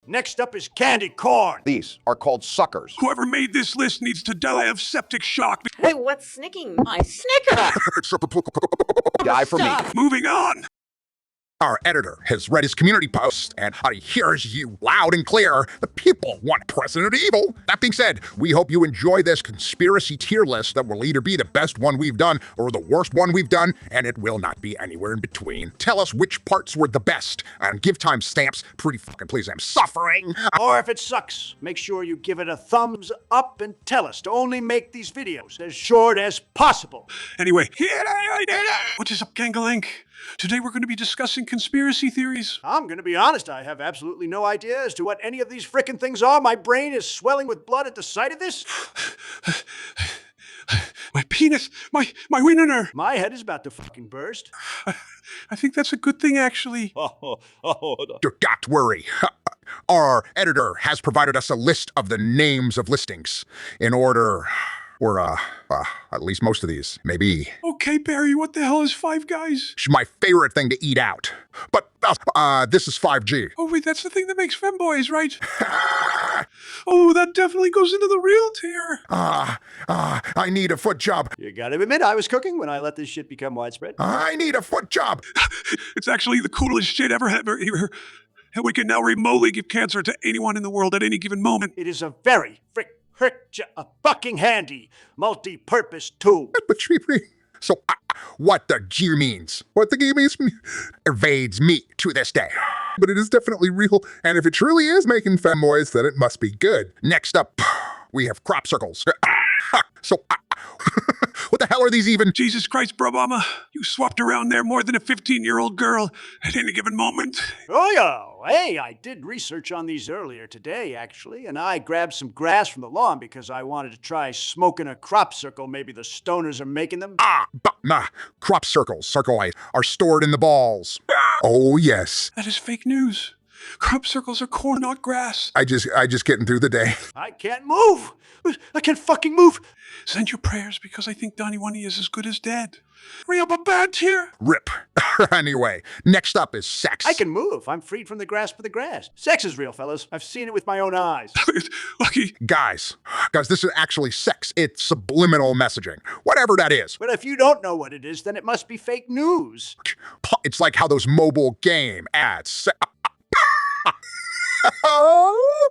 Next up is candy corn. These are called suckers. Whoever made this list needs to die of septic shock. Hey, what's snicking my snicker? Die for me. Moving on. Our editor has read his community post, and he hears you loud and clear. The people want President Evil. That being said, we hope you enjoy this conspiracy tier list that will either be the best one we've done or the worst one we've done, and it will not be anywhere in between. Tell us which parts were the best, and give timestamps. Pretty fucking please, I'm suffering. Or if it sucks, make sure you give it a thumbs up and tell us to only make these videos as short as possible. Anyway, what is up, Gangalink? Today we're going to be discussing conspiracy theories. I'm gonna be honest, I have absolutely no idea as to what any of these frickin' things are. My brain is swelling with blood at the sight of this. My penis, my wiener. My head is about to fucking burst. I think that's a good thing, actually. Do not worry. Our editor has provided us a list of the names of listings in order, or at least most of these, maybe. Okay, Barry, what the hell is Five Guys? It's my favorite thing to eat out. But this is 5G. Oh, wait, that's the thing that makes femboys, right? Oh, that definitely goes into the real tier. I need a foot job. You gotta admit, I was cooking when I let this shit become widespread. I need a foot job. It's actually the coolest shit ever. And we can now remotely give cancer to anyone in the world at any given moment. It is a very a fucking handy multi-purpose tool. So, what the G means? What the G means evades me to this day. But it is definitely real, and if it truly is making femboys, then it must be good. Next up, we have crop circles. So, what the hell are these even? Jesus Christ, bro, Obama, you swapped around there more than a 15-year-old girl at any given moment. Oh, yeah. Hey, I did research on these earlier today, actually, and I grabbed some grass from the lawn because I wanted to try smoking a crop circle. Maybe the stoners are making them. Crop circles, are stored in the balls. Oh, yes. That is fake news. Crop circles are corn, not grass. I just getting through the day. I can't move. I can't fucking move. Send your prayers because I think Donnie Wunny is as good as dead. Bring up a bad tier. Rip. Anyway, next up is sex. I can move. I'm freed from the grasp of the grass. Sex is real, fellas. I've seen it with my own eyes. Lucky. Guys, this is actually sex. It's subliminal messaging. Whatever that is. But if you don't know what it is, then it must be fake news. It's like how those mobile game ads.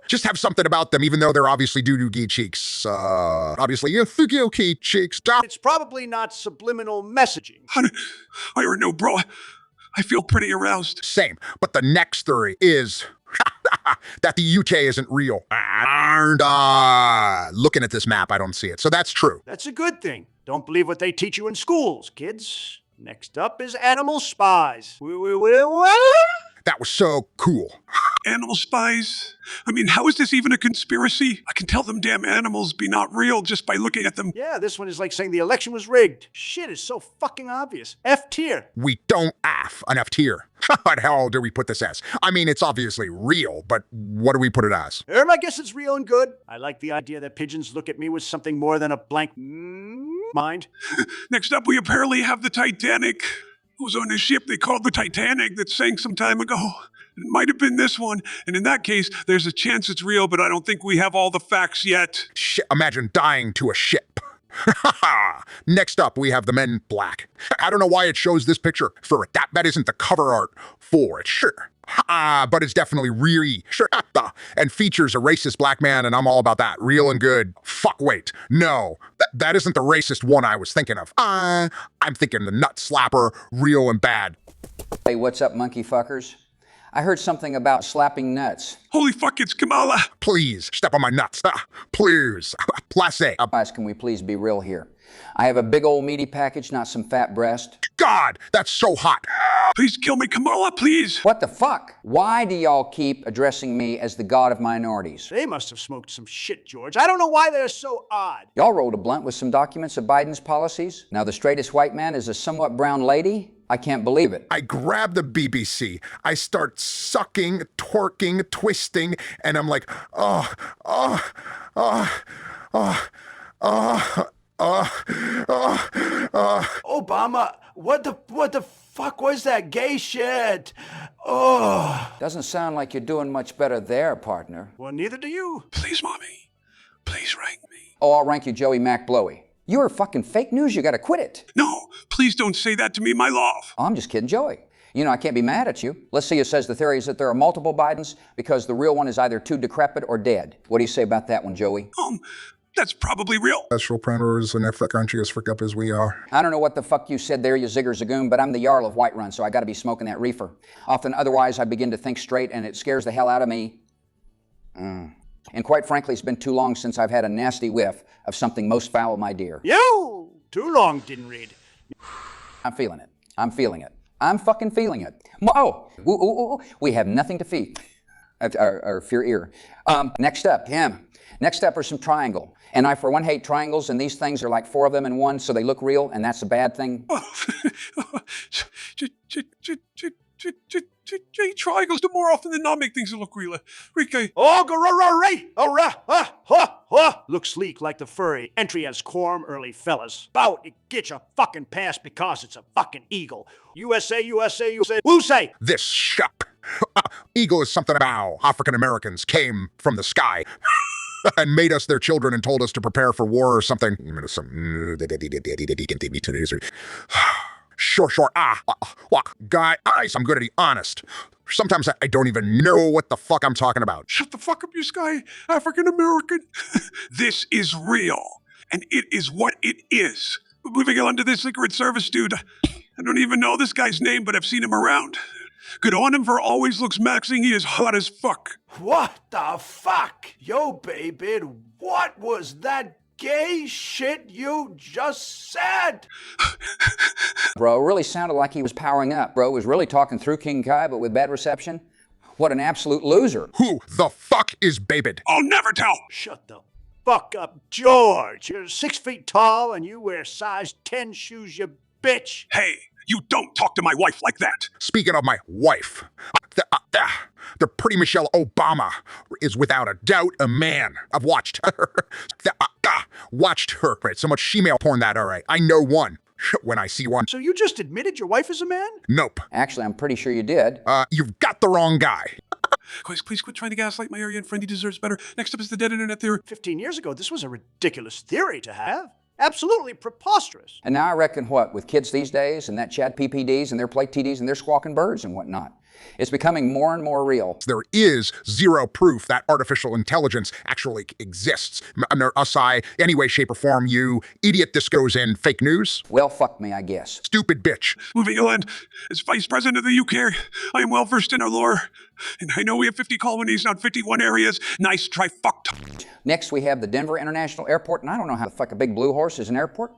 Just have something about them, even though they're obviously doo-doo-gee cheeks. Obviously, fugu-key cheeks. It's probably not subliminal messaging. I don't know, bro. I feel pretty aroused. Same. But the next theory is that the UK isn't real. And looking at this map, I don't see it. So that's true. That's a good thing. Don't believe what they teach you in schools, kids. Next up is animal spies. What? That was so cool. Animal spies? I mean, how is this even a conspiracy? I can tell them damn animals be not real just by looking at them. Yeah, this one is like saying the election was rigged. Shit is so fucking obvious. F tier. We don't have an F tier. What hell do we put this as? I mean, it's obviously real, but what do we put it as? I guess it's real and good. I like the idea that pigeons look at me with something more than a blank mind. Next up, we apparently have the Titanic. It was on a ship they called the Titanic that sank some time ago. It might have been this one, and in that case, there's a chance it's real, but I don't think we have all the facts yet. Imagine dying to a ship. Next up, we have the Men in Black. I don't know why it shows this picture for it. That isn't the cover art for it, sure. But it's definitely really sure. And features a racist black man, and I'm all about that. Real and good. Fuck, wait. No, that isn't the racist one I was thinking of. I'm thinking the nut slapper, real and bad. Hey, what's up, monkey fuckers? I heard something about slapping nuts. Holy fuck, it's Kamala. Please, step on my nuts. Please. Place. Guys, can we please be real here? I have a big old meaty package, not some fat breast. God, that's so hot. Please kill me, Kamala, please. What the fuck? Why do y'all keep addressing me as the god of minorities? They must have smoked some shit, George. I don't know why they're so odd. Y'all rolled a blunt with some documents of Biden's policies. Now the straightest white man is a somewhat brown lady? I can't believe it. I grab the BBC, I start sucking, twerking, twisting, and I'm like, Obama, what the fuck was that gay shit? Oh. Doesn't sound like you're doing much better there, partner. Well, neither do you. Please, Mommy. Please rank me. Oh, I'll rank you Joey Mac Blowy. You're fucking fake news. You gotta quit it. No, please don't say that to me, my love. Oh, I'm just kidding, Joey. You know, I can't be mad at you. Let's see, it says the theory is that there are multiple Bidens because the real one is either too decrepit or dead. What do you say about that one, Joey? That's probably real. Special predators and if the country as frick up as we are. I don't know what the fuck you said there, you zigger zagoon, but I'm the Jarl of Whiterun, so I gotta be smoking that reefer. Often otherwise I begin to think straight and it scares the hell out of me. And quite frankly, it's been too long since I've had a nasty whiff of something most foul, my dear. Yo! Too long didn't read. I'm feeling it. I'm feeling it. I'm fucking feeling it. Oh, we have nothing to feed. Or fear ear. Next up, Next up are some triangle. And I, for one, hate triangles, and these things are like 4 of them in one, so they look real, and that's a bad thing. Triangles do more often than not make things look real. Ricky. Look sleek like the furry. Entry as quorum early fellas. Bout, it gets a fucking pass because it's a fucking eagle. USA. Who say? This shuck. Eagle is something about African Americans came from the sky and made us their children and told us to prepare for war or something. Sure. Guys, I'm going to be honest. Sometimes I don't even know what the fuck I'm talking about. Shut the fuck up, you sky African American. This is real, and it is what it is. Moving on to this Secret Service dude. I don't even know this guy's name, but I've seen him around. Good on him for always looks maxing. He is hot as fuck. What the fuck? Yo, baby, what was that gay shit you just said? Bro, really sounded like he was powering up. Bro was really talking through King Kai, but with bad reception. What an absolute loser. Who the fuck is Babid? I'll never tell. Shut the fuck up, George. You're 6 feet tall and you wear size 10 shoes, you bitch. Hey, you don't talk to my wife like that. Speaking of my wife, the pretty Michelle Obama is without a doubt a man. I've watched her. Watched her. Right, so much shemale porn that, all right. I know one when I see one. So you just admitted your wife is a man? Nope. Actually, I'm pretty sure you did. You've got the wrong guy. Please quit trying to gaslight my Aryan friend. He deserves better. Next up is the dead internet theory. 15 years ago, this was a ridiculous theory to have. Absolutely preposterous. And now I reckon what, with kids these days and that chat PPDs and their play TDs and their squawking birds and whatnot, it's becoming more and more real. There is zero proof that artificial intelligence actually exists. Aside, any way, shape, or form, you idiot, this goes in fake news. Well, fuck me, I guess. Stupid bitch. Moving on, as Vice President of the UK, I am well versed in our lore. And I know we have 50 colonies, not 51 areas. Nice try, fucked. Next, we have the Denver International Airport, and I don't know how the fuck a big blue horse is an airport.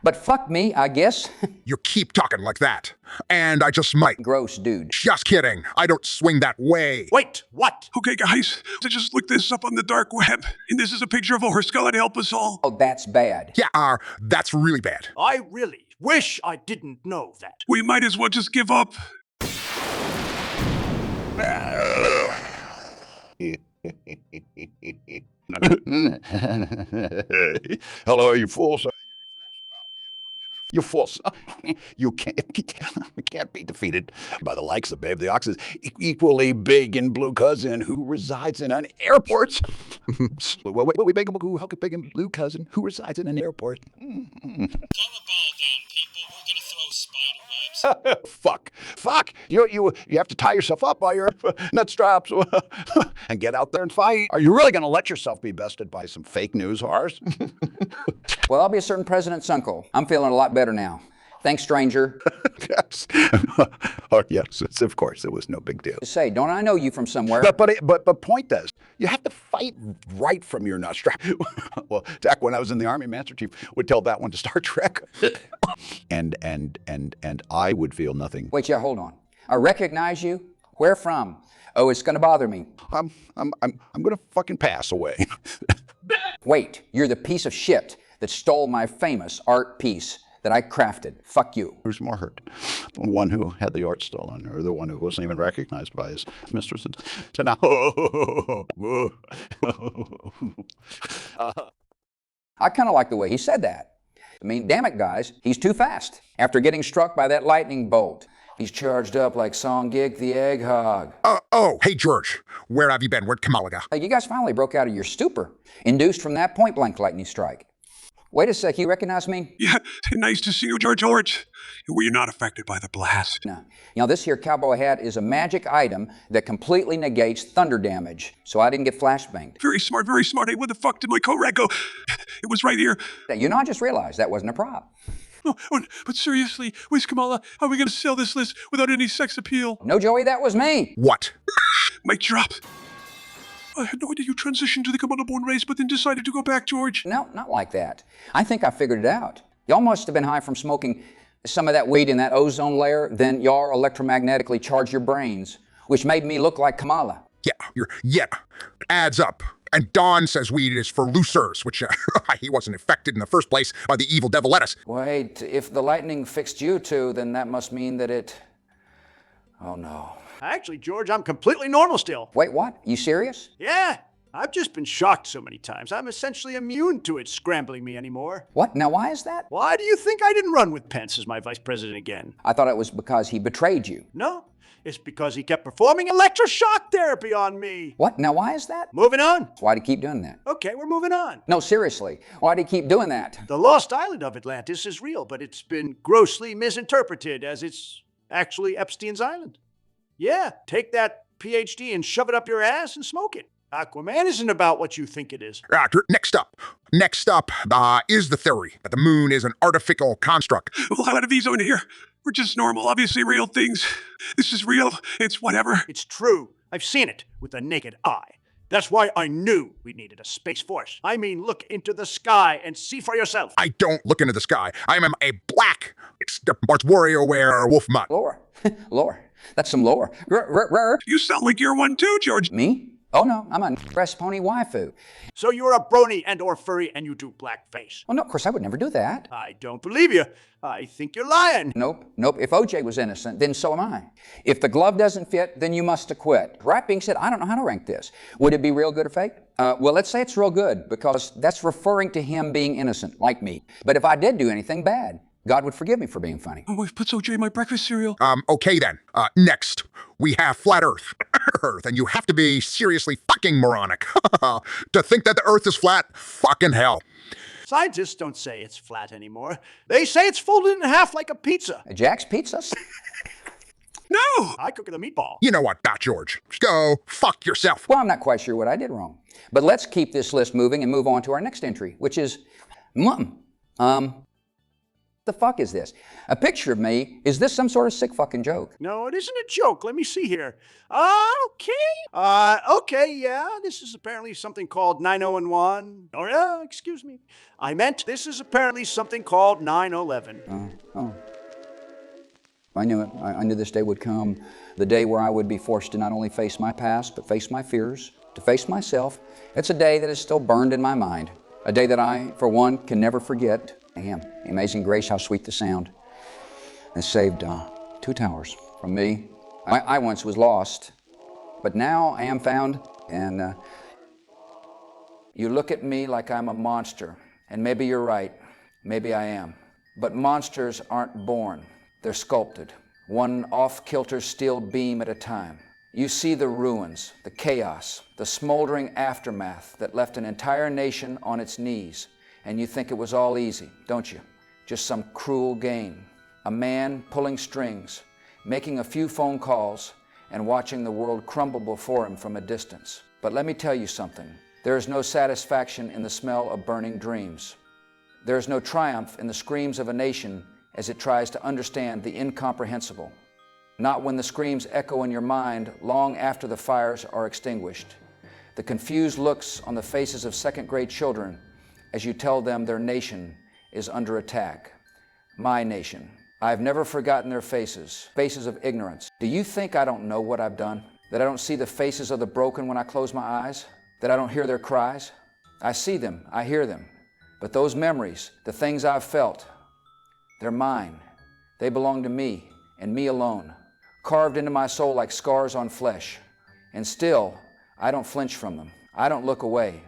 But fuck me, I guess. You keep talking like that. And I just might. Gross, dude. Just kidding. I don't swing that way. Wait, what? Okay, guys, I just looked this up on the dark web, and this is a picture of a horse. God help us all. Oh, that's bad. Yeah, that's really bad. I really wish I didn't know that. We might as well just give up. Hello, you fools. You fools. You can't be defeated by the likes of Babe the Ox is equally big in Blue Cousin who resides in an airport. We big who how could big in Blue Cousin who resides in an airport. Fuck! You have to tie yourself up by your nut straps and get out there and fight. Are you really going to let yourself be bested by some fake news horrors? Well, I'll be a certain president's uncle. I'm feeling a lot better now. Thanks, stranger. Yes. Oh, yes, of course, it was no big deal. Say, don't I know you from somewhere? But point is, you have to fight right from your nut strap. Well, Jack, when I was in the Army, Master Chief would tell that one to Star Trek, and I would feel nothing. Wait, yeah, hold on. I recognize you. Where from? Oh, it's gonna bother me. I'm gonna fucking pass away. Wait, you're the piece of shit that stole my famous art piece that I crafted. Fuck you. Who's more hurt? The one who had the art stolen, or the one who wasn't even recognized by his mistress? I kind of like the way he said that. I mean, damn it, guys, he's too fast. After getting struck by that lightning bolt, he's charged up like Songik the Egg Hog. Hey, George, where have you been? Where'd Kamala go? You guys finally broke out of your stupor, induced from that point-blank lightning strike. Wait a sec, you recognize me? Yeah, nice to see you, George. Were you not affected by the blast? No. You know, this here cowboy hat is a magic item that completely negates thunder damage, so I didn't get flashbanged. Very smart, very smart. Hey, where the fuck did my coat rack go? It was right here. You know, I just realized that wasn't a prop. Oh, but seriously, where's Kamala? How are we going to sell this list without any sex appeal? No, Joey, that was me. What? Mic drop. I had no idea you transitioned to the Kamala-born race, but then decided to go back, George. No, not like that. I think I figured it out. Y'all must have been high from smoking some of that weed in that ozone layer, then y'all electromagnetically charged your brains, which made me look like Kamala. Yeah, adds up. And Don says weed is for losers, which he wasn't affected in the first place by the evil devil lettuce. Wait, if the lightning fixed you two, then that must mean that it... Oh, no. Actually, George, I'm completely normal still. Wait, what? You serious? Yeah, I've just been shocked so many times. I'm essentially immune to it scrambling me anymore. What? Now, why is that? Why do you think I didn't run with Pence as my vice president again? I thought it was because he betrayed you. No, it's because he kept performing electroshock therapy on me. What? Now, why is that? Moving on. Why'd he keep doing that? Okay, we're moving on. No, seriously. Why'd he keep doing that? The lost island of Atlantis is real, but it's been grossly misinterpreted as it's actually Epstein's Island. Yeah, take that PhD and shove it up your ass and smoke it. Aquaman isn't about what you think it is. Next up is the theory that the moon is an artificial construct. Well, how of these over here? We're just normal, obviously real things. This is real. It's whatever. It's true. I've seen it with the naked eye. That's why I knew we needed a space force. I mean, look into the sky and see for yourself. I don't look into the sky. I am a black. It's WarioWare wolf mutt. Lore. Lore. That's some lore. You sound like you're one too, George. Me? Oh, no, I'm a breast pony waifu. So you're a brony and or furry and you do blackface. Oh, no, of course, I would never do that. I don't believe you. I think you're lying. Nope. If OJ was innocent, then so am I. If the glove doesn't fit, then you must acquit. That being said, I don't know how to rank this. Would it be real good or fake? Well, let's say it's real good, because that's referring to him being innocent, like me. But if I did do anything bad, God would forgive me for being funny. My wife puts OJ in my breakfast cereal. Okay then. Next, we have flat Earth. And you have to be seriously fucking moronic to think that the Earth is flat. Fucking hell. Scientists don't say it's flat anymore. They say it's folded in half like a pizza. Jack's Pizzas? No! I cook the meatball. You know what, Bat George? Just go fuck yourself. Well, I'm not quite sure what I did wrong. But let's keep this list moving and move on to our next entry, which is the fuck is this? A picture of me. Is this some sort of sick fucking joke? No, it isn't a joke. Let me see here. Okay, yeah. This is apparently something called 9011. Or, excuse me. I meant this is apparently something called 9/11. I knew it. I knew this day would come. The day where I would be forced to not only face my past, but face my fears, to face myself. It's a day that is still burned in my mind. A day that I, for one, can never forget. Damn, Amazing Grace, how sweet the sound. It saved 2 towers from me. I once was lost, but now I am found, and you look at me like I'm a monster, and maybe you're right, maybe I am. But monsters aren't born, they're sculpted, one off-kilter steel beam at a time. You see the ruins, the chaos, the smoldering aftermath that left an entire nation on its knees. And you think it was all easy, don't you? Just some cruel game. A man pulling strings, making a few phone calls, and watching the world crumble before him from a distance. But let me tell you something. There is no satisfaction in the smell of burning dreams. There is no triumph in the screams of a nation as it tries to understand the incomprehensible. Not when the screams echo in your mind long after the fires are extinguished. The confused looks on the faces of second-grade children as you tell them their nation is under attack. My nation. I've never forgotten their faces, faces of ignorance. Do you think I don't know what I've done? That I don't see the faces of the broken when I close my eyes? That I don't hear their cries? I see them, I hear them. But those memories, the things I've felt, they're mine. They belong to me and me alone, carved into my soul like scars on flesh. And still, I don't flinch from them. I don't look away.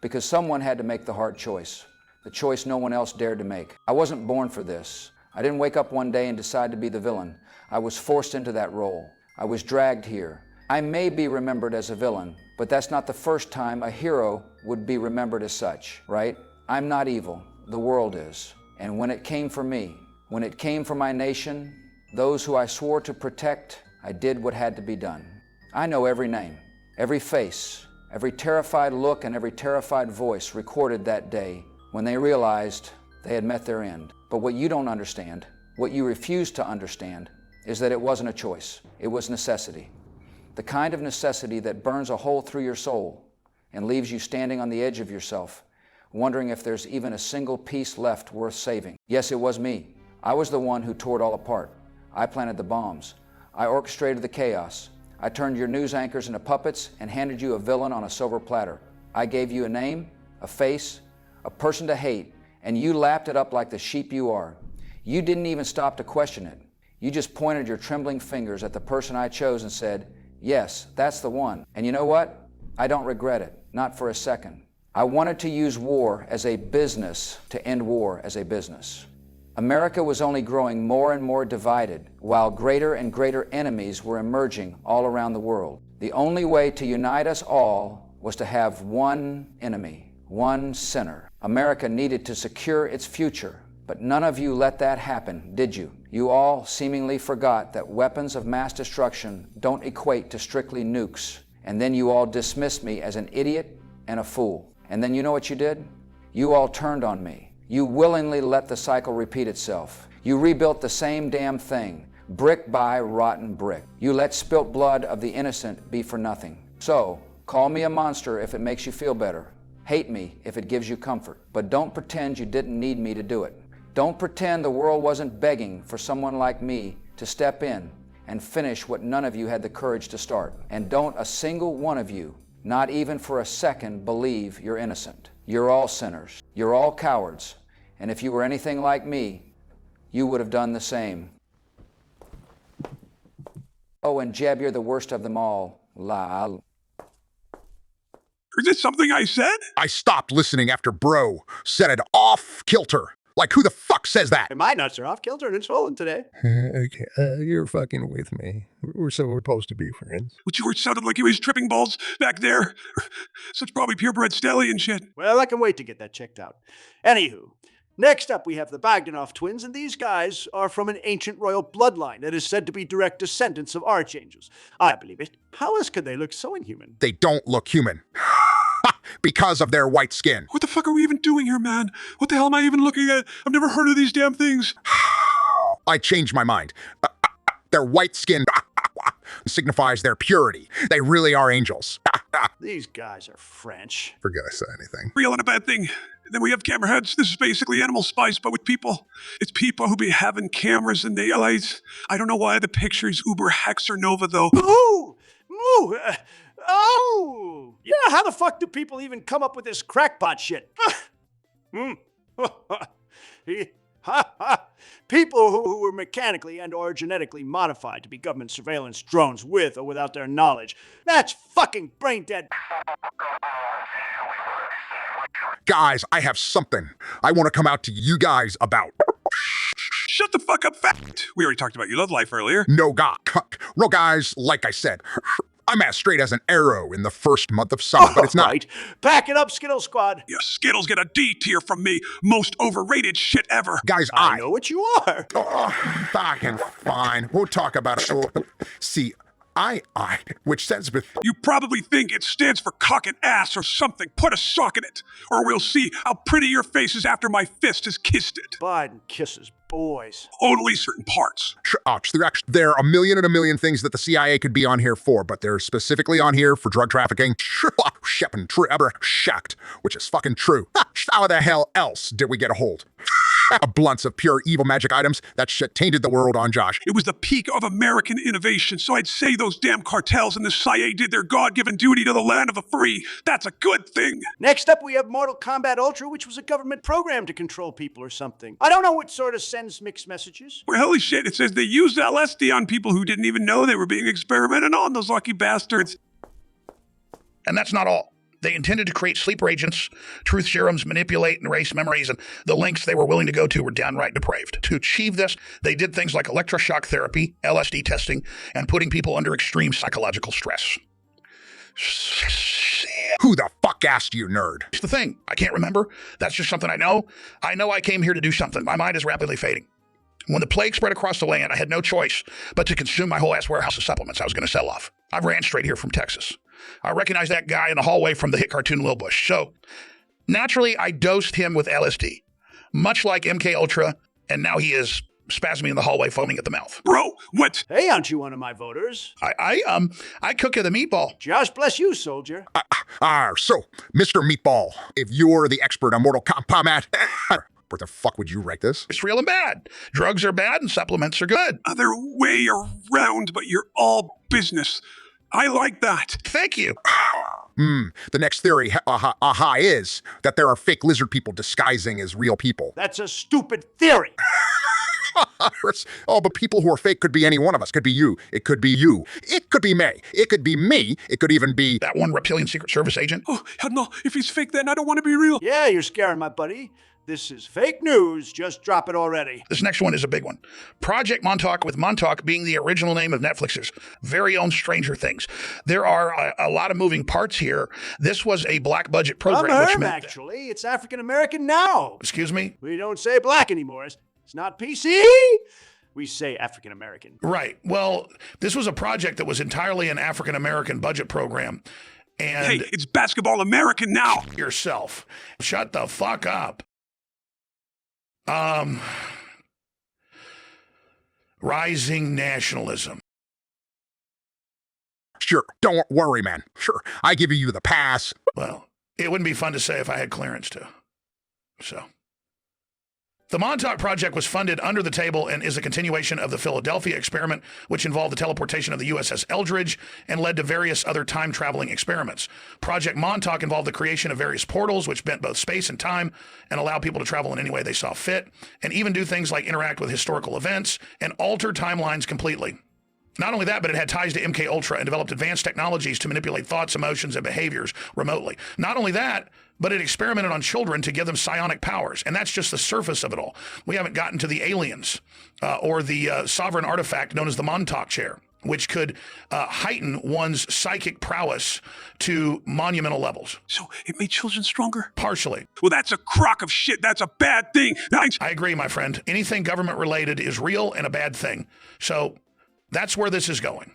Because someone had to make the hard choice. the choice no one else dared to make. I wasn't born for this. I didn't wake up one day and decide to be the villain. I was forced into that role. I was dragged here. I may be remembered as a villain, but that's not the first time a hero would be remembered as such, right? I'm not evil. The world is. And when it came for me, when it came for my nation, those who I swore to protect, I did what had to be done. I know every name, every face, every terrified look and every terrified voice recorded that day when they realized they had met their end. But what you don't understand, what you refuse to understand, is that it wasn't a choice. It was necessity. The kind of necessity that burns a hole through your soul and leaves you standing on the edge of yourself, wondering if there's even a single piece left worth saving. Yes, it was me. I was the one who tore it all apart. I planted the bombs. I orchestrated the chaos. I turned your news anchors into puppets and handed you a villain on a silver platter. I gave you a name, a face, a person to hate, and you lapped it up like the sheep you are. You didn't even stop to question it. You just pointed your trembling fingers at the person I chose and said, yes, that's the one. And you know what? I don't regret it, not for a second. I wanted to use war as a business to end war as a business. America was only growing more and more divided, while greater and greater enemies were emerging all around the world. The only way to unite us all was to have one enemy, one sinner. America needed to secure its future, but none of you let that happen, did you? You all seemingly forgot that weapons of mass destruction don't equate to strictly nukes, and then you all dismissed me as an idiot and a fool. And then you know what you did? You all turned on me. You willingly let the cycle repeat itself. You rebuilt the same damn thing, brick by rotten brick. You let spilt blood of the innocent be for nothing. So, call me a monster if it makes you feel better. Hate me if it gives you comfort. But don't pretend you didn't need me to do it. Don't pretend the world wasn't begging for someone like me to step in and finish what none of you had the courage to start. And don't a single one of you, not even for a second, believe you're innocent. You're all sinners. You're all cowards. And if you were anything like me, you would have done the same. Oh, and Jeb, you're the worst of them all. Is this something I said? I stopped listening after bro said it off kilter. Like, who the fuck says that? My nuts are off kilter and it's swollen today. Okay, you're fucking with me. We're supposed to be friends. Which you were sounded like he was tripping balls back there. Such probably purebred stallion shit. Well, I can wait to get that checked out. Anywho, next up we have the Bogdanov twins, and these guys are from an ancient royal bloodline that is said to be direct descendants of archangels. I believe it. How else could they look so inhuman? They don't look human. Because of their white skin. What the fuck are we even doing here, man? What the hell am I even looking at? I've never heard of these damn things. I changed my mind. Their white skin signifies their purity. They really are angels. These guys are French. Forget I said anything. Real and a bad thing. And then we have camera heads. This is basically Animal Spice, but with people. It's people who be having cameras and daylights. I don't know why the picture's uber Hexer Nova, though. Ooh! Ooh! Oh! Yeah, how the fuck do people even come up with this crackpot shit? People who were mechanically and or genetically modified to be government surveillance drones with or without their knowledge. That's fucking brain dead. Guys, I have something I want to come out to you guys about. Shut the fuck up, fact. We already talked about your love life earlier. No, guys, like I said, I'm as straight as an arrow in the first month of summer, but it's not. Right. Pack it up, Skittle Squad. Yeah, Skittles get a D tier from me. Most overrated shit ever. Guys, I know what you are. Fucking fine. We'll talk about it. See, which says with... You probably think it stands for cock and ass or something. Put a sock in it. Or we'll see how pretty your face is after my fist has kissed it. Biden kisses boys. Only certain parts. There are a million and a million things that the CIA could be on here for, but they're specifically on here for drug trafficking. Which is fucking true. How the hell else did we get a hold? Blunts of pure evil magic items. That shit tainted the world on Josh. It was the peak of American innovation, so I'd say those damn cartels and the CIA did their God-given duty to the land of the free. That's a good thing. Next up, we have Mortal Kombat Ultra, which was a government program to control people or something. I don't know what sort of sends mixed messages. Well, holy shit, it says they used LSD on people who didn't even know they were being experimented on, those lucky bastards. And that's not all. They intended to create sleeper agents, truth serums, manipulate and erase memories, and the lengths they were willing to go to were downright depraved. To achieve this, they did things like electroshock therapy, LSD testing, and putting people under extreme psychological stress. Who the fuck asked you, nerd? It's the thing. I can't remember. That's just something I know. I know I came here to do something. My mind is rapidly fading. When the plague spread across the land, I had no choice but to consume my whole ass warehouse of supplements I was going to sell off. I ran straight here from Texas. I recognized that guy in the hallway from the hit cartoon Lil Bush. So, naturally, I dosed him with LSD, much like MK Ultra, and now he is spasming in the hallway, foaming at the mouth. Bro, what? Hey, aren't you one of my voters? I cook you the meatball. Josh bless you, soldier. So, Mr. Meatball, if you're the expert on Mortal Kombat, where the fuck would you rank this? It's real and bad. Drugs are bad and supplements are good. Other way around, but you're all business. I like that. Thank you. The next theory, is that there are fake lizard people disguising as real people. That's a stupid theory. Oh, but people who are fake could be any one of us. Could be you. It could be you. It could be me. It could be me. It could even be that one reptilian Secret Service agent. Oh, hell no. If he's fake, then I don't want to be real. Yeah, you're scaring my buddy. This is fake news. Just drop it already. This next one is a big one. Project Montauk, with Montauk being the original name of Netflix's very own Stranger Things. There are a lot of moving parts here. This was a black budget program. Which meant actually, it's African American now. Excuse me? We don't say black anymore. It's not PC. We say African American. Right. Well, this was a project that was entirely an African American budget program. And hey, it's Basketball American now. Yourself. Shut the fuck up. Rising nationalism. Sure, don't worry, man. Sure, I give you the pass. Well, it wouldn't be fun to say if I had clearance to. So. The Montauk Project was funded under the table and is a continuation of the Philadelphia experiment, which involved the teleportation of the USS Eldridge and led to various other time-traveling experiments. Project Montauk involved the creation of various portals, which bent both space and time and allowed people to travel in any way they saw fit, and even do things like interact with historical events and alter timelines completely. Not only that, but it had ties to MK Ultra and developed advanced technologies to manipulate thoughts, emotions, and behaviors remotely. Not only that, but it experimented on children to give them psionic powers. And that's just the surface of it all. We haven't gotten to the aliens or the sovereign artifact known as the Montauk chair, which could heighten one's psychic prowess to monumental levels. So it made children stronger? Partially. Well, that's a crock of shit. That's a bad thing. I agree, my friend. Anything government related is real and a bad thing. So that's where this is going.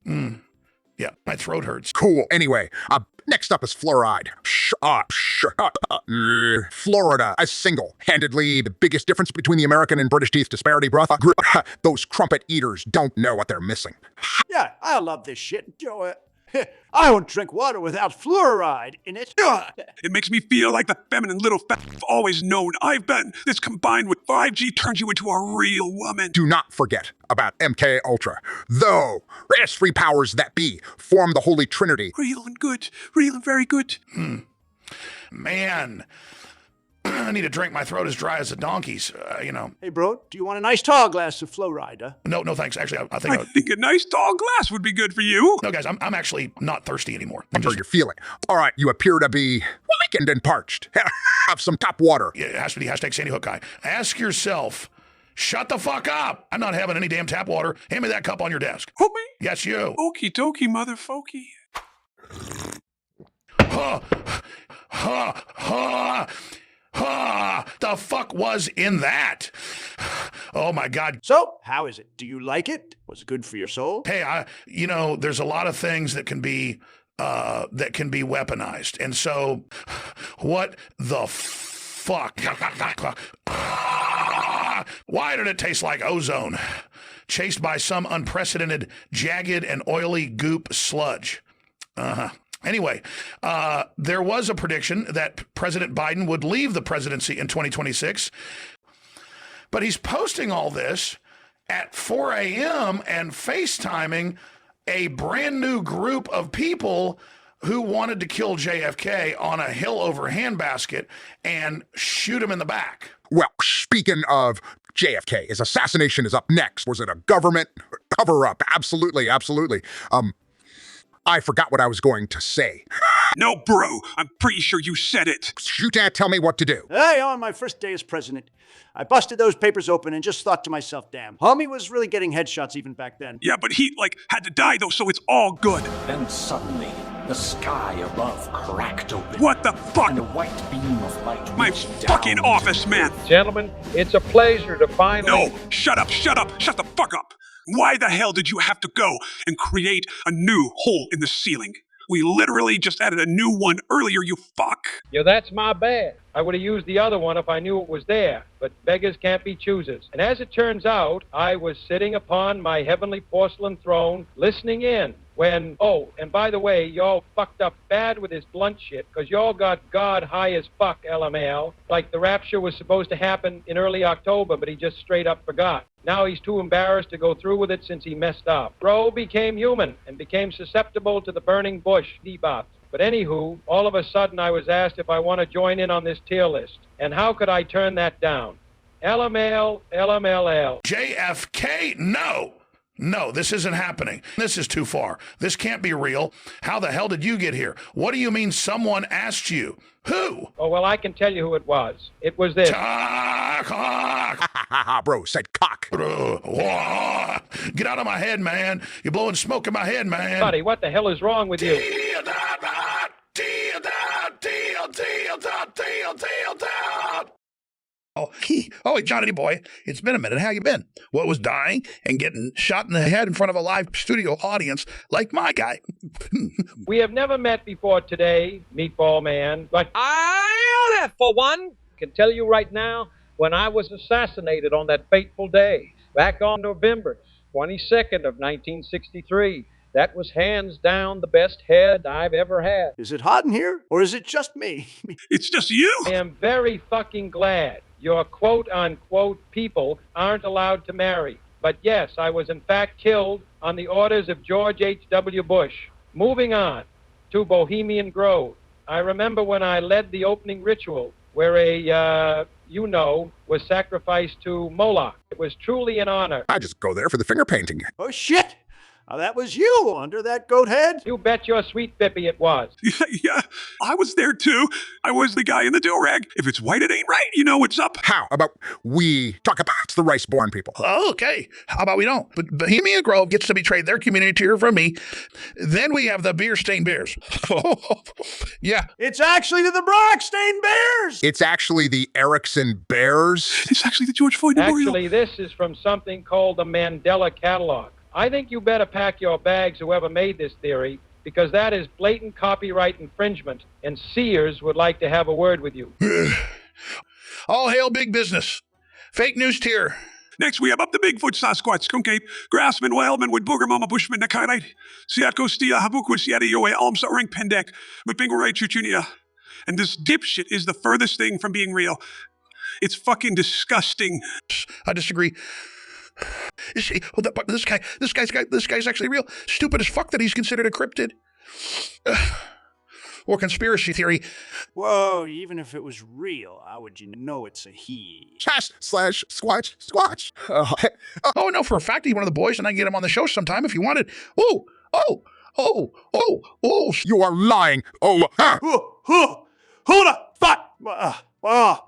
Yeah, my throat hurts. Cool. Anyway, next up is fluoride. Florida, as single-handedly the biggest difference between the American and British teeth disparity, bruh. Those crumpet eaters don't know what they're missing. Yeah, I love this shit. I won't drink water without fluoride in it. It makes me feel like the feminine little fat I've always known I've been. This combined with 5G turns you into a real woman. Do not forget about MK Ultra. Though, its three powers that be form the Holy Trinity. Real and good. Real and very good. Man, I need a drink. My throat is dry as a donkey's, Hey, bro, do you want a nice tall glass of fluoride, huh? No, thanks. Actually, I think a nice tall glass would be good for you. No, guys, I'm actually not thirsty anymore. You're feeling. All right, you appear to be weakened and parched. Have some tap water. Yeah, it has to be hashtag Sandy Hook guy. Ask yourself, shut the fuck up. I'm not having any damn tap water. Hand me that cup on your desk. Who, me? Yes, you. Okie dokie, motherfolky. The fuck was in that? Oh my God. So, how is it? Do you like it? Was it good for your soul? Hey, there's a lot of things that can be weaponized. And so, what the fuck? Why did it taste like ozone? Chased by some unprecedented, jagged and oily goop sludge. Anyway, there was a prediction that President Biden would leave the presidency in 2026, but he's posting all this at 4 a.m. and FaceTiming a brand new group of people who wanted to kill JFK on a hill over handbasket and shoot him in the back. Well, speaking of JFK, his assassination is up next. Was it a government cover-up? Absolutely. I forgot what I was going to say. No, bro. I'm pretty sure you said it. You can't tell me what to do. Hey, on my first day as president, I busted those papers open and just thought to myself, damn, homie was really getting headshots even back then. Yeah, but he, had to die, though, so it's all good. Then suddenly, the sky above cracked open. What the fuck? And a white beam of light My reached fucking down office, man. Gentlemen, it's a pleasure to finally... No, shut up, shut the fuck up. Why the hell did you have to go and create a new hole in the ceiling? We literally just added a new one earlier, you fuck. Yeah, that's my bad. I would have used the other one if I knew it was there, but beggars can't be choosers. And as it turns out, I was sitting upon my heavenly porcelain throne, listening in, when, oh, and by the way, y'all fucked up bad with this blunt shit, because y'all got God high as fuck, LMAO. Like the rapture was supposed to happen in early October, but he just straight up forgot. Now he's too embarrassed to go through with it since he messed up. Bro became human and became susceptible to the burning bush debuffs. But anywho, all of a sudden I was asked if I want to join in on this tier list. And how could I turn that down? LML, LMLL. JFK, no. No, this isn't happening. This is too far. This can't be real. How the hell did you get here? What do you mean someone asked you? Who? Oh, well, I can tell you who it was. It was this. Bro said cock. Get out of my head, man. You're blowing smoke in my head, man. Buddy, what the hell is wrong with you? Deal down. Oh, Johnny boy, it's been a minute. How you been? What was dying and getting shot in the head in front of a live studio audience like my guy? We have never met before today, Meatball Man, but I, for one, can tell you right now, when I was assassinated on that fateful day, back on November 22nd of 1963, that was hands down the best head I've ever had. Is it hot in here, or is it just me? It's just you. I am very fucking glad your quote-unquote people aren't allowed to marry. But yes, I was in fact killed on the orders of George H.W. Bush. Moving on to Bohemian Grove. I remember when I led the opening ritual where a, was sacrificed to Moloch. It was truly an honor. I just go there for the finger painting. Oh, shit! Now, that was you under that goat head? You bet your sweet Bippy it was. Yeah, I was there too. I was the guy in the do-rag. If it's white, it ain't right. You know what's up. How about we talk about the rice-born people? Oh, okay. How about we don't? But Bohemian Grove gets to betrade their community tier from me. Then we have the beer-stained bears. Yeah. It's actually the Brock-stained bears! It's actually the Erickson Bears. It's actually the George Floyd Memorial. Actually, this is from something called the Mandela Catalog. I think you better pack your bags, whoever made this theory, because that is blatant copyright infringement, and Sears would like to have a word with you. All hail big business. Fake news tier. Next, we have up the Bigfoot, Sasquatch, Skunkate, Grassman, Wildman, Booger Mama, Bushman, Nakarite, Siatko, Stia, Habukwa, Siati, Yoe, Almsa, Rank, Pendek, Mapingurai, Chuchunia. And this dipshit is the furthest thing from being real. It's fucking disgusting. I disagree. This guy's actually real. Stupid as fuck that he's considered a cryptid. Or conspiracy theory. Whoa, even if it was real, how would you know it's a he? //squatch. Oh, no, for a fact, he's one of the boys, and I can get him on the show sometime if you wanted. Oh. You are lying. Who the fuck?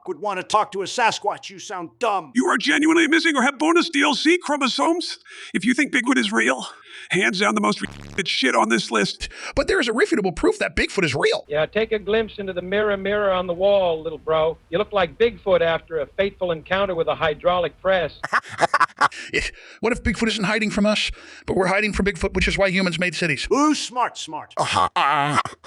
Would want to talk to a Sasquatch. You sound dumb. You are genuinely missing or have bonus DLC chromosomes? If you think Bigfoot is real, hands down the most retarded shit on this list. But there is irrefutable proof that Bigfoot is real. Yeah, take a glimpse into the mirror on the wall, little bro. You look like Bigfoot after a fateful encounter with a hydraulic press. What if Bigfoot isn't hiding from us, but we're hiding from Bigfoot, which is why humans made cities? Ooh, smart.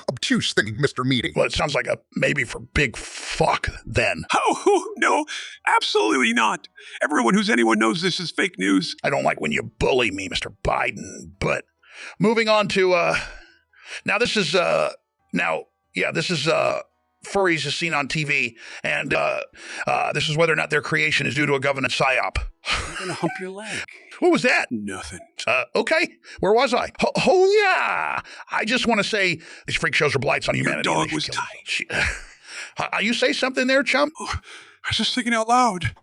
Obtuse thinking, Mr. Meaty. Well, it sounds like a maybe for big fuck then. Oh, no, absolutely not. Everyone who's anyone knows this is fake news. I don't like when you bully me, Mr. Biden, but moving on to, now this is, furries as seen on TV, and this is whether or not their creation is due to a government psyop. I'm gonna hump your leg. What was that? Nothing. Okay. Where was I? Oh, yeah. I just want to say these freak shows are blights on humanity. Your dog was tight. You say something there, chump? Oh, I was just thinking out loud.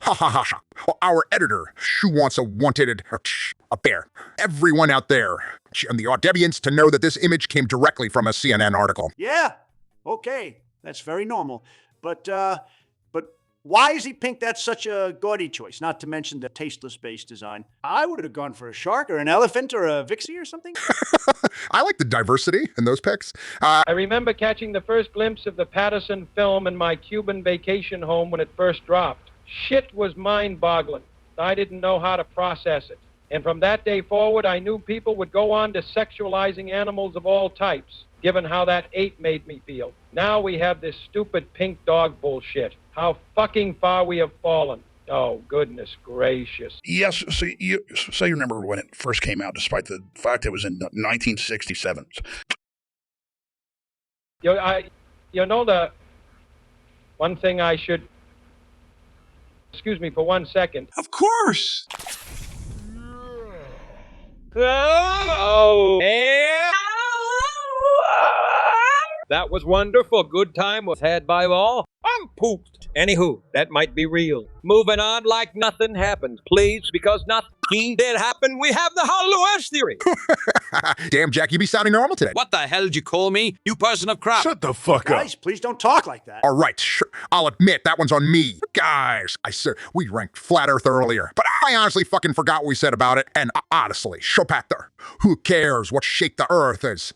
Our editor, she wants a bear. Everyone out there, and the audience to know that this image came directly from a CNN article. Yeah, Okay, that's very normal. But why is he pink? That's such a gaudy choice, not to mention the tasteless base design. I would have gone for a shark or an elephant or a vixie or something. I like the diversity in those pics. I remember catching the first glimpse of the Patterson film in my Cuban vacation home when it first dropped. Shit was mind-boggling. I didn't know how to process it. And from that day forward, I knew people would go on to sexualizing animals of all types, given how that ape made me feel. Now we have this stupid pink dog bullshit. How fucking far we have fallen. Oh, goodness gracious. Yes, so you remember when it first came out, despite the fact it was in 1967. You know, the one thing I should... Excuse me for 1 second. Of course. Oh, that was wonderful. Good time was had by all. I'm pooped. Anywho, that might be real. Moving on like nothing happened, please, because nothing did happen. We have the hollow earth theory. Damn, Jack, you be sounding normal today. What the hell did you call me? You person of crap. Shut the fuck up. Guys, please don't talk like that. All right, sure. I'll admit that one's on me. Guys, I said we ranked Flat Earth earlier, but I honestly fucking forgot what we said about it. And honestly, Chopather, who cares what shape the Earth is?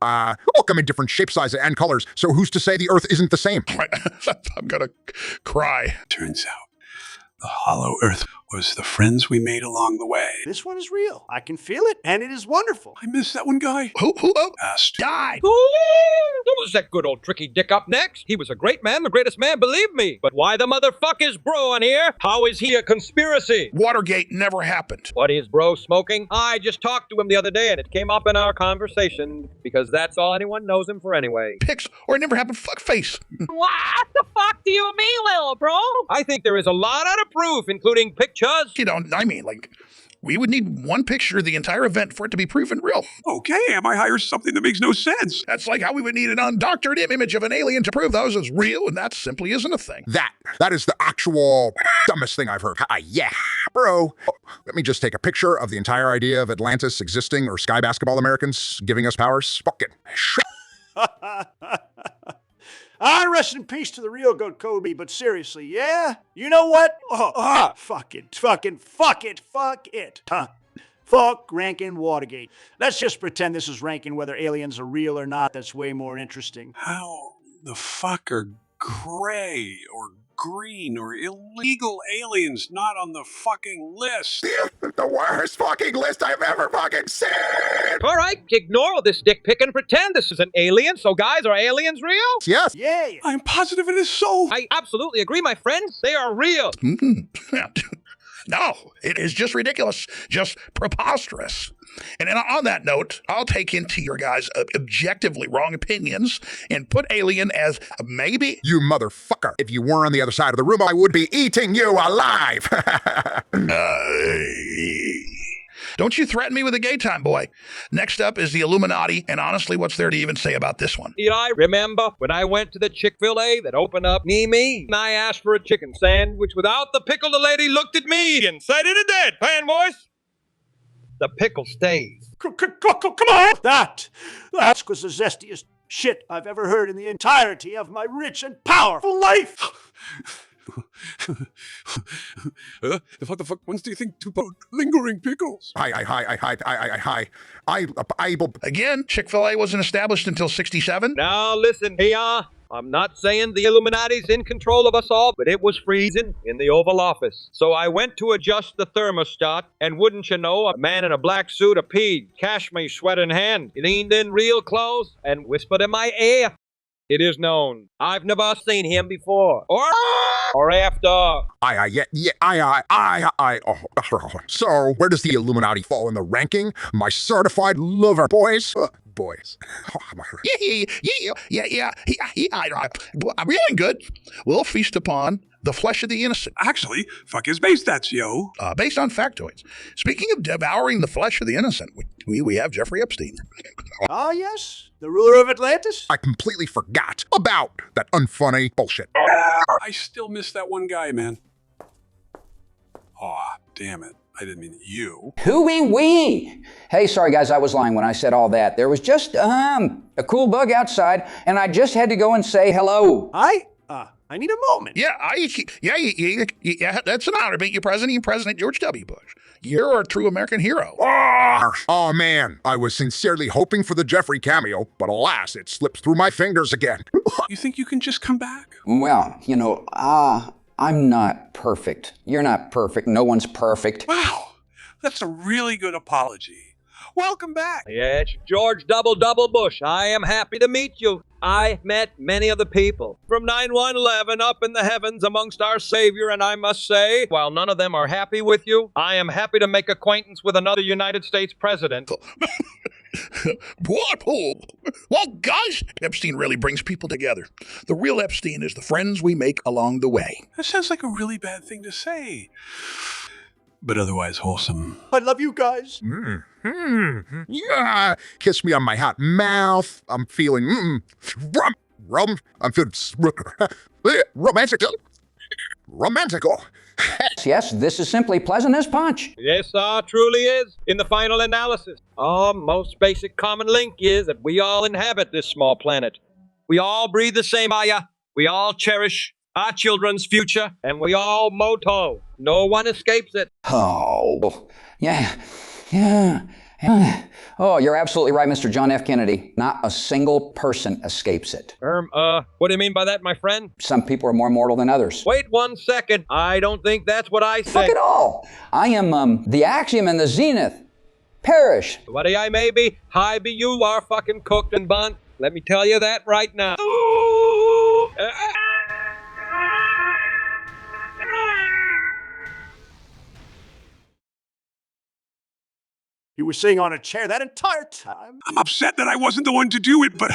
All come in different shape, sizes, and colors, so who's to say the Earth isn't the same? I'm gonna cry. Turns out the hollow earth was the friends we made along the way. This one is real. I can feel it, and it is wonderful. I missed that one guy. Who asked? died? Was that good old tricky dick up next? He was a great man, the greatest man, believe me. But why the motherfuck is bro on here? How is he a conspiracy? Watergate never happened. What is bro smoking? I just talked to him the other day and it came up in our conversation because that's all anyone knows him for anyway. Pics or it never happened. Fuck face. What the fuck do you mean, little bro? I think there is a lot of proof, including pictures. You know, I mean, like, we would need one picture of the entire event for it to be proven real. Okay, am I hire something that makes no sense? That's like how we would need an undoctored image of an alien to prove those as real, and that simply isn't a thing. That is the actual dumbest thing I've heard. Yeah, bro. Let me just take a picture of the entire idea of Atlantis existing or Sky Basketball Americans giving us powers. Fucking shit. Rest in peace to the real goat Kobe, but seriously, yeah? You know what? Fuck it. Fuck it. Fuck Rankin Watergate. Let's just pretend this is ranking whether aliens are real or not. That's way more interesting. How the fuck are gray or green or illegal aliens not on the fucking list? The worst fucking list I've ever fucking seen. All right, ignore all this dick pic and pretend this is an alien. So guys, are aliens real? Yes. Yeah. I'm positive it is so. I absolutely agree, my friends. They are real. No, it is just ridiculous, just preposterous. And on that note, I'll take into your guys' objectively wrong opinions and put alien as maybe. You motherfucker. If you were on the other side of the room, I would be eating you alive. Don't you threaten me with a gay time, boy. Next up is the Illuminati, and honestly, what's there to even say about this one? I remember when I went to the Chick-fil-A that opened up near me, and I asked for a chicken sandwich without the pickle. The lady looked at me and said it a deadpan voice. The pickle stays. Come on! That was the zestiest shit I've ever heard in the entirety of my rich and powerful life. What the fuck ones do you think to put lingering pickles? Hi. Again, Chick-fil-A wasn't established until 67. Now listen here. I'm not saying the Illuminati's in control of us all, but it was freezing in the Oval Office. So I went to adjust the thermostat, and wouldn't you know, a man in a black suit appeared, cashmere sweater in hand. He leaned in real close and whispered in my ear. It is known. I've never seen him before. Or after. So, where does the Illuminati fall in the ranking? My certified lover, boys. Boys. Yeah. I'm really good. We'll feast upon the flesh of the innocent. Actually, fuck his base stats, yo. Based on factoids. Speaking of devouring the flesh of the innocent, we have Jeffrey Epstein. Ah, yes, the ruler of Atlantis. I completely forgot about that unfunny bullshit. I still miss that one guy, man. Aw, damn it. I didn't mean you. Hooey-wee! Hey, sorry guys, I was lying when I said all that. There was just, a cool bug outside, and I just had to go and say hello. I need a moment. Yeah, that's an honor to meet you, President George W. Bush. You're a true American hero. Oh man, I was sincerely hoping for the Jeffrey cameo, but alas, it slips through my fingers again. You think you can just come back? Well, I'm not perfect. You're not perfect. No one's perfect. Wow, that's a really good apology. Welcome back. Yeah, it's George Double Bush. I am happy to meet you. I met many of the people from 9/11 up in the heavens amongst our Savior, and I must say, while none of them are happy with you, I am happy to make acquaintance with another United States president. Well, guys, Epstein really brings people together. The real Epstein is the friends we make along the way. That sounds like a really bad thing to say, but otherwise wholesome. I love you guys. Yeah, kiss me on my hot mouth. I'm feeling rum. I'm feeling romantical. Yes, this is simply pleasant as punch. Yes, sir, truly is. In the final analysis, our most basic common link is that we all inhabit this small planet. We all breathe the same fire. We all cherish our children's future, and we all moto. No one escapes it. Oh, yeah. Oh, you're absolutely right, Mr. John F. Kennedy. Not a single person escapes it. What do you mean by that, my friend? Some people are more mortal than others. Wait 1 second. I don't think that's what I said. Fuck it all. I am, the axiom and the zenith. Perish. Whatever I may be, high be you are fucking cooked and bunt. Let me tell you that right now. You were sitting on a chair that entire time. I'm upset that I wasn't the one to do it, but...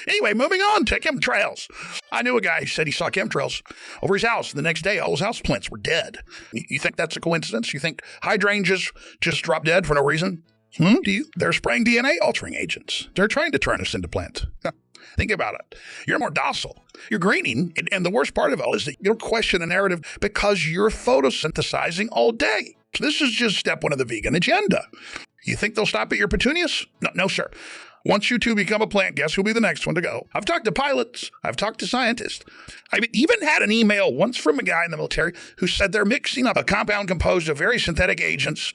Anyway, moving on to chemtrails. I knew a guy who said he saw chemtrails over his house. The next day, all his house plants were dead. You think that's a coincidence? You think hydrangeas just drop dead for no reason? Do you? They're spraying DNA-altering agents. They're trying to turn us into plants. Think about it. You're more docile. You're greening, and the worst part of it all is that you don't question the narrative because you're photosynthesizing all day. This is just step one of the vegan agenda. You think they'll stop at your petunias? No, sir. Once you two become a plant, guess who'll be the next one to go? I've talked to pilots. I've talked to scientists. I've even had an email once from a guy in the military who said they're mixing up a compound composed of very synthetic agents,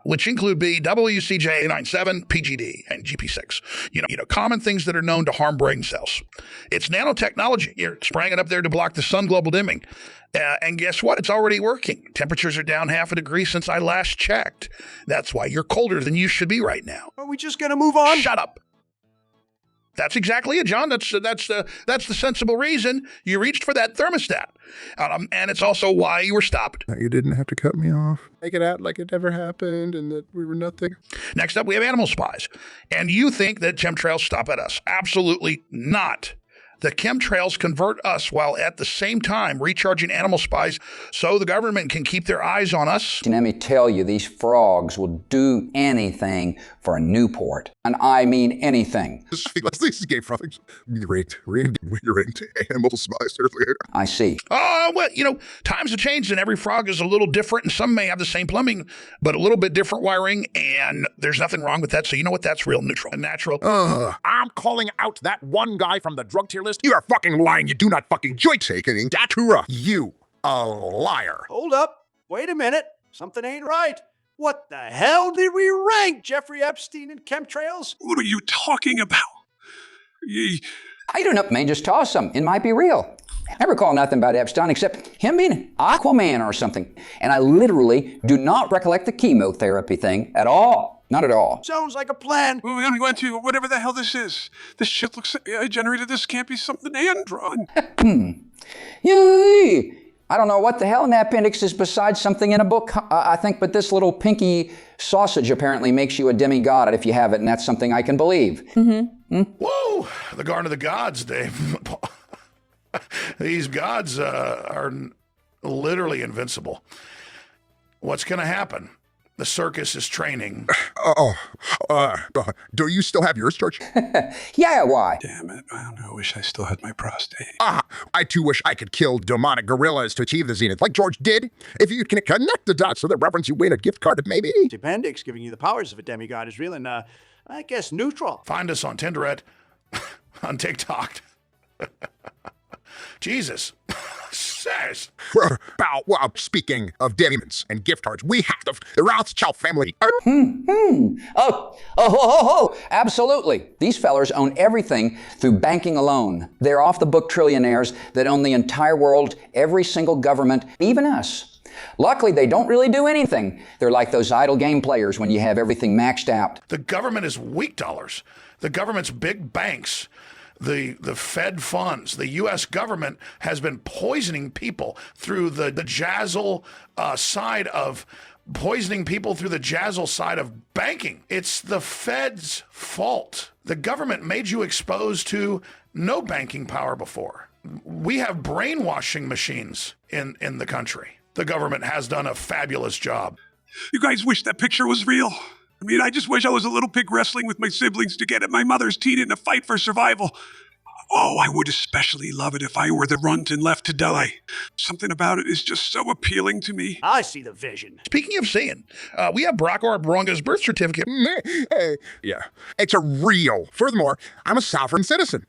which include WCJ97, PGD, and GP6. You know, common things that are known to harm brain cells. It's nanotechnology. You're spraying it up there to block the sun global dimming. And guess what? It's already working. Temperatures are down 0.5 degree since I last checked. That's why you're colder than you should be right now. Are we just going to move on? Shut up. That's exactly it, John. That's the sensible reason you reached for that thermostat. And it's also why you were stopped. You didn't have to cut me off. Make it out like it never happened and that we were nothing. Next up, we have animal spies. And you think that chemtrails stop at us. Absolutely not. The chemtrails convert us while at the same time recharging animal spies so the government can keep their eyes on us. And let me tell you, these frogs will do anything for a Newport. And I mean anything. This game frogs. Rigged animal spies. I see. Oh, well, times have changed and every frog is a little different and some may have the same plumbing, but a little bit different wiring, and there's nothing wrong with that. So you know what? That's real neutral and natural. I'm calling out that one guy from the drug tier list. You are fucking lying. You do not fucking joint taking. Datura. You a liar. Hold up. Wait a minute. Something ain't right. What the hell did we rank Jeffrey Epstein and chemtrails? What are you talking about? I don't know. May just toss some. It might be real. I recall nothing about Epstein except him being Aquaman or something. And I literally do not recollect the chemotherapy thing at all. Not at all. Sounds like a plan. Well, we went to whatever the hell this is. This shit looks... I generated this. Can't be something hand-drawn. Yay! I don't know what the hell in that appendix is besides something in a book, I think, but this little pinky sausage apparently makes you a demigod if you have it, and that's something I can believe. Whoa! The Garden of the Gods, Dave. These gods are literally invincible. What's going to happen? the circus is training. Do you still have yours, George? Yeah, why? Damn it. I wish I still had my prostate. I too wish I could kill demonic gorillas to achieve the zenith, like George did. If you can connect the dots to the reference, you win a gift card, maybe. The appendix giving you the powers of a demigod is real and, I guess, neutral. Find us on Tinderette, on TikTok. Jesus. Says. Well, speaking of demons and gift cards, we have the Rothschild family. Absolutely. These fellers own everything through banking alone. They're off-the-book trillionaires that own the entire world, every single government, even us. Luckily, they don't really do anything. They're like those idle game players when you have everything maxed out. The government is weak dollars. The government's big banks. The Fed funds, the U.S. government has been poisoning people through the jazzle side of banking. It's the Fed's fault. The government made you exposed to no banking power before. We have brainwashing machines in the country. The government has done a fabulous job. You guys wish that picture was real? I mean, I just wish I was a little pig wrestling with my siblings to get at my mother's teat in a fight for survival. Oh, I would especially love it if I were the runt and left to die. Something about it is just so appealing to me. I see the vision. Speaking of seeing, we have Barack Obama's birth certificate. Yeah, it's a real. Furthermore, I'm a sovereign citizen.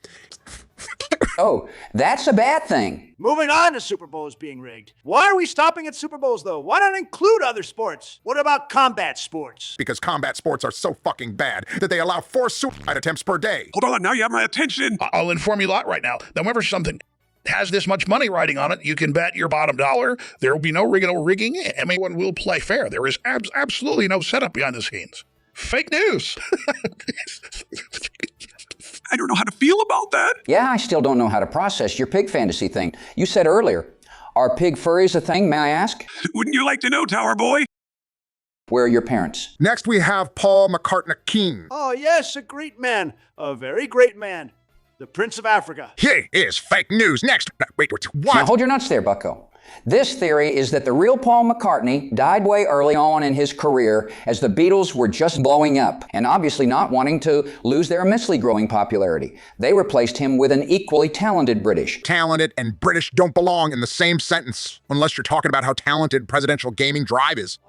Oh, that's a bad thing. Moving on to Super Bowls being rigged. Why are we stopping at Super Bowls, though? Why not include other sports? What about combat sports? Because combat sports are so fucking bad that they allow 4 suicide attempts per day. Hold on, now you have my attention. I'll inform you a lot right now. That whenever something has this much money riding on it, you can bet your bottom dollar there will be no rigging. Everyone will play fair. There is absolutely no setup behind the scenes. Fake news. I don't know how to feel about that. Yeah, I still don't know how to process your pig fantasy thing. You said earlier, are pig furries a thing, may I ask? Wouldn't you like to know, Tower Boy? Where are your parents? Next, we have Paul McCartney King. Oh, yes, a great man. A very great man. The Prince of Africa. Here is fake news. Next. Wait, what? Now hold your nuts there, bucko. This theory is that the real Paul McCartney died way early on in his career as the Beatles were just blowing up and obviously not wanting to lose their immensely growing popularity. They replaced him with an equally talented British. Talented and British don't belong in the same sentence unless you're talking about how talented presidential gaming drive is.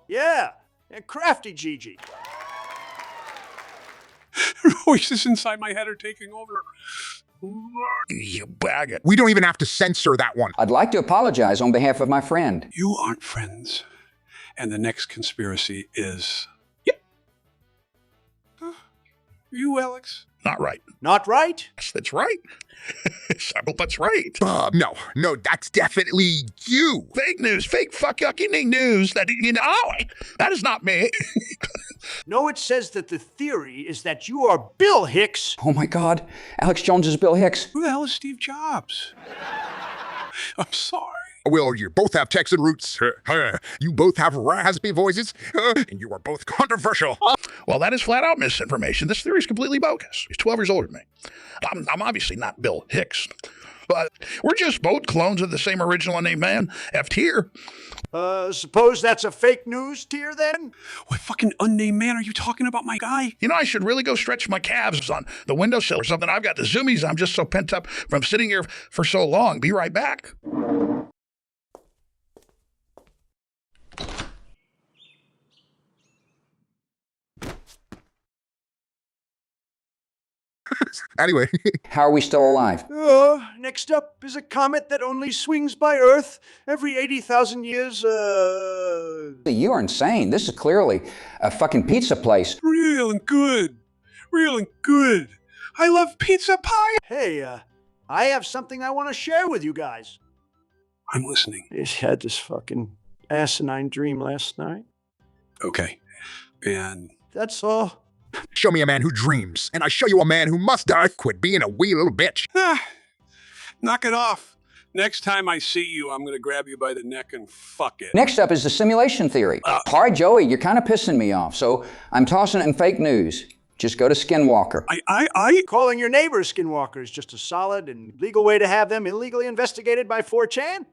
Yeah, and crafty Gigi. Voices inside my head are taking over. You bag it. We don't even have to censor that one. I'd like to apologize on behalf of my friend. You aren't friends. And the next conspiracy is... Yep. You, Alex? Not right. Not right? Yes, that's right. That's right. No, that's definitely you. Fake news, fake fucking news that, that is not me. No, it says that the theory is that you are Bill Hicks. Oh my God, Alex Jones is Bill Hicks. Who the hell is Steve Jobs? I'm sorry. Well, you both have Texan roots. You both have raspy voices. And you are both controversial. Well, that is flat out misinformation. This theory is completely bogus. He's 12 years older than me. I'm obviously not Bill Hicks. But we're just both clones of the same original unnamed man, F tier. Suppose that's a fake news tier then? What fucking unnamed man are you talking about, my guy? I should really go stretch my calves on the windowsill or something. I've got the zoomies. I'm just so pent up from sitting here for so long. Be right back. Anyway. How are we still alive? Next up is a comet that only swings by Earth every 80,000 years. You are insane. This is clearly a fucking pizza place. Real and good. Real and good. I love pizza pie. Hey, I have something I want to share with you guys. I'm listening. I had this fucking asinine dream last night. Okay. And... that's all. Show me a man who dreams, and I show you a man who must die. Quit being a wee little bitch. Knock it off. Next time I see you, I'm going to grab you by the neck and fuck it. Next up is the simulation theory. All right, Joey, you're kind of pissing me off, so I'm tossing it in fake news. Just go to Skinwalker. Calling your neighbor a skinwalker is just a solid and legal way to have them illegally investigated by 4chan?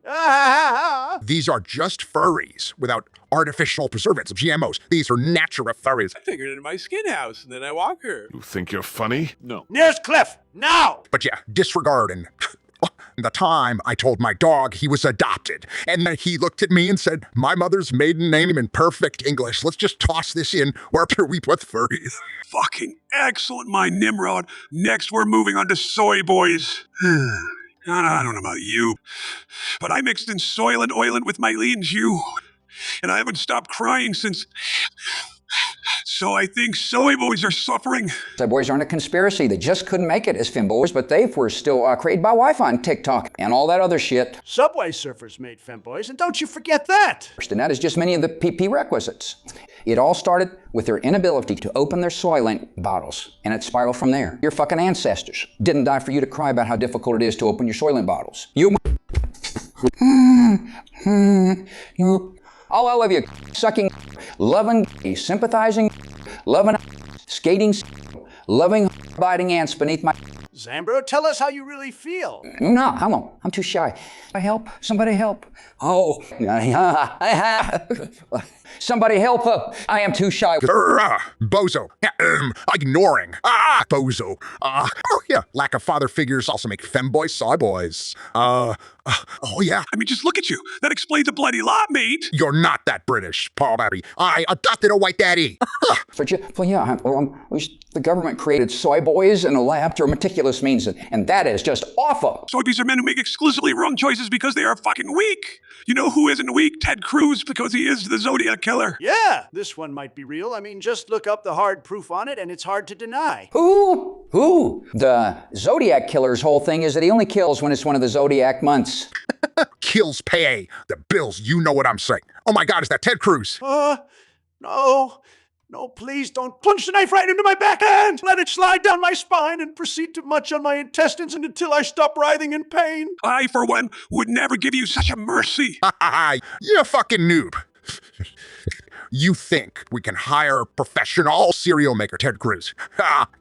These are just furries without artificial preservatives, GMOs. These are natural furries. I take her into my skin house and then I walk her. You think you're funny? No. Nearest cliff, now! But yeah, disregard and the time I told my dog he was adopted, and then he looked at me and said, my mother's maiden name in perfect English. Let's just toss this in wherever we put furries. Fucking excellent, my Nimrod. Next, we're moving on to soy boys. I don't know about you, but I mixed in Soylent Oilant with my lean Jew, and I haven't stopped crying since. So I think soy boys are suffering. Soy boys aren't a conspiracy. They just couldn't make it as femboys, but they were still created by Wi-Fi and TikTok and all that other shit. Subway surfers made femboys, and don't you forget that. And that is just many of the prerequisites. It all started with their inability to open their Soylent bottles, and it spiraled from there. Your fucking ancestors didn't die for you to cry about how difficult it is to open your Soylent bottles. All of you sucking, loving, sympathizing, loving, skating, loving, biting ants beneath my... Zambro, tell us how you really feel. No, I won't. I'm too shy. Help. Somebody help. Oh. Somebody help. I am too shy. Bozo. Ignoring. Bozo. Oh, yeah. Lack of father figures also make femboys soy boys. Oh, yeah. I mean, just look at you. That explains a bloody lot, mate. You're not that British, Paul Baby. I adopted a white daddy. The government created soy boys in a lab through meticulous means, and that is just awful. Soybees are men who make exclusively wrong choices because they are fucking weak. You know who isn't weak? Ted Cruz, because he is the Zodiac Killer. Yeah, this one might be real. I mean, just look up the hard proof on it, and it's hard to deny. Who? The Zodiac Killer's whole thing is that he only kills when it's one of the Zodiac months. Kills pay the bills. You know what I'm saying. Oh my God, is that Ted Cruz? No, please don't plunge the knife right into my backhand. Let it slide down my spine and proceed to munch on my intestines until I stop writhing in pain. I, for one, would never give you such a mercy. You're a fucking noob. You think we can hire a professional cereal maker, Ted Cruz?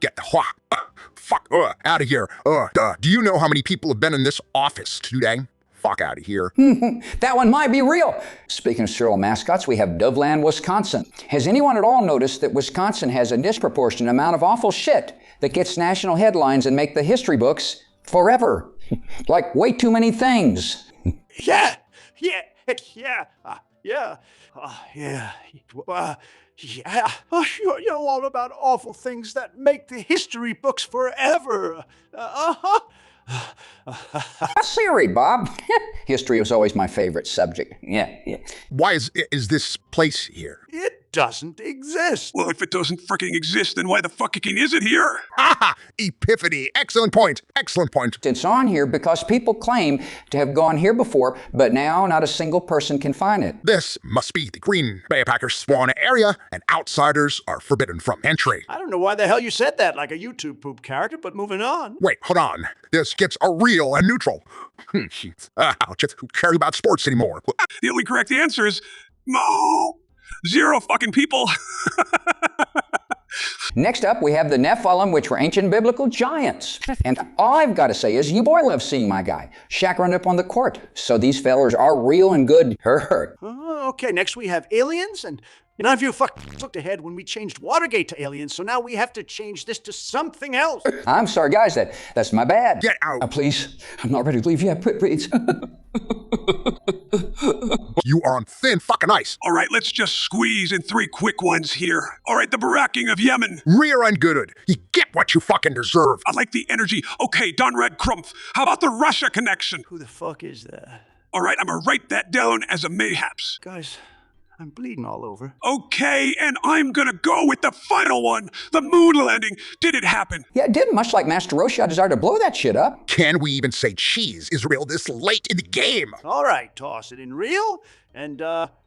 Get the fuck out of here. Do you know how many people have been in this office today? Fuck out of here. That one might be real. Speaking of cereal mascots, we have Doveland, Wisconsin. Has anyone at all noticed that Wisconsin has a disproportionate amount of awful shit that gets national headlines and make the history books forever? Like way too many things. Yeah. You know all about awful things that make the history books forever. Siri, Bob. History was always my favorite subject. Yeah. Why is this place here? It doesn't exist. Well, if it doesn't freaking exist, then why the fucking is it here? Epiphany. Excellent point. It's on here because people claim to have gone here before, but now not a single person can find it. This must be the Green Bay Packers spawn area, and outsiders are forbidden from entry. I don't know why the hell you said that like a YouTube poop character, but moving on. Wait, hold on. This gets a real and neutral. Who cares about sports anymore? The only correct answer is no. 0 fucking people. Next up, we have the Nephilim, which were ancient biblical giants. And all I've got to say is, you boy loves seeing my guy chaperoned up on the court. So these fellers are real and good. Okay, next we have aliens, and none of you looked ahead when we changed Watergate to aliens, so now we have to change this to something else. I'm sorry, guys, that's my bad. Get out. Please, I'm not ready to leave yet. Please. You are on thin fucking ice. All right, let's just squeeze in 3 quick ones here. All right, the barracking of Yemen. Rear and good. You get what you fucking deserve. I like the energy. Okay, Donred Crumpf. How about the Russia connection? Who the fuck is that? All right, I'm gonna write that down as a mayhaps. Guys, I'm bleeding all over. Okay, and I'm gonna go with the final one. The moon landing. Did it happen? Yeah, it did, much like Master Roshi. I desire to blow that shit up. Can we even say cheese is real this late in the game? All right, toss it in real, and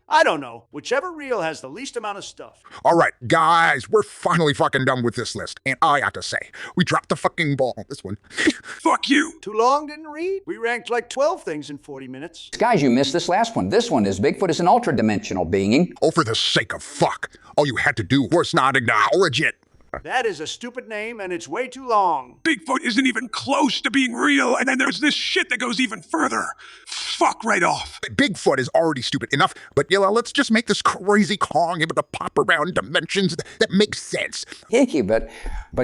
I don't know. Whichever reel has the least amount of stuff. All right, guys, we're finally fucking done with this list. And I have to say, we dropped the fucking ball on this one. Fuck you. Too long, didn't read? We ranked like 12 things in 40 minutes. Guys, you missed this last one. This one is Bigfoot is an ultra-dimensional being. Oh, for the sake of fuck. All you had to do was not acknowledge it. That is a stupid name, and it's way too long. Bigfoot isn't even close to being real, and then there's this shit that goes even further. Fuck right off. Bigfoot is already stupid enough, but let's just make this crazy Kong able to pop around dimensions that makes sense. Hickey, but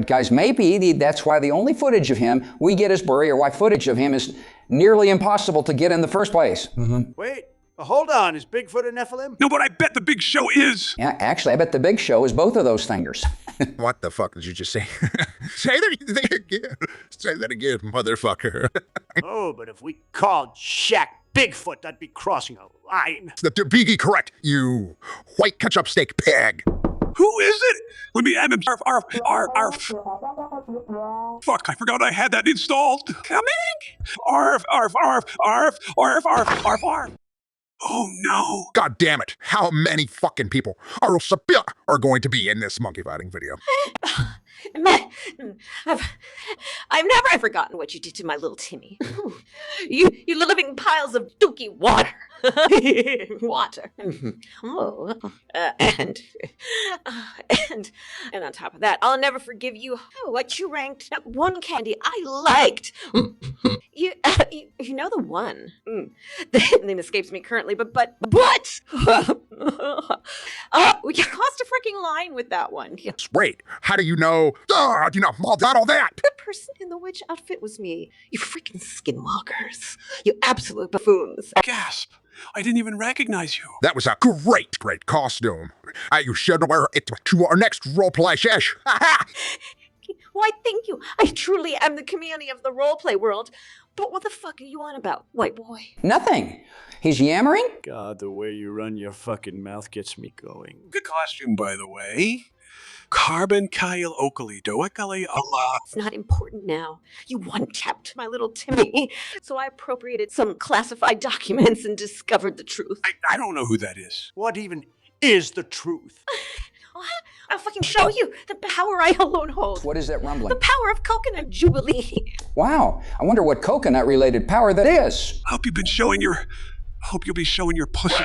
guys, maybe that's why the only footage of him we get is blurry, or why footage of him is nearly impossible to get in the first place. Wait, hold on. Is Bigfoot a Nephilim? No, but I bet the Big Show is. Yeah, actually, I bet the Big Show is both of those thingers. What the fuck did you just say? Say that again. Say that again, motherfucker. Oh, but if we called Shaq Bigfoot, that'd be crossing a line. The Biggie correct, you white ketchup steak pig. Who is it? Let me add him. Fuck, I forgot I had that installed. Coming. Arf. Oh no. God damn it. How many fucking people are going to be in this monkey fighting video? I've never forgotten what you did to my little Timmy. You living piles of dookie water. Water. Oh, and on top of that, I'll never forgive you what you ranked that one candy I liked. You know the one. The name escapes me currently, but you crossed a freaking line with that one. Wait, how do you know? All that. The person in the witch outfit was me. You freaking skinwalkers. You absolute buffoons. Gasp. I didn't even recognize you. That was a great costume. You should wear it to our next roleplay sesh. Why, thank you. I truly am the chameleon of the roleplay world. But what the fuck are you on about, white boy? Nothing. He's yammering? God, the way you run your fucking mouth gets me going. Good costume, by the way. Carbon Kyle Oakley, Doekale Allah. It's not important now. You one-tapped my little Timmy. So I appropriated some classified documents and discovered the truth. I don't know who that is. What even is the truth? I'll fucking show you the power I alone hold. What is that rumbling? The power of coconut jubilee. Wow, I wonder what coconut-related power that is. Hope you'll be showing your pussy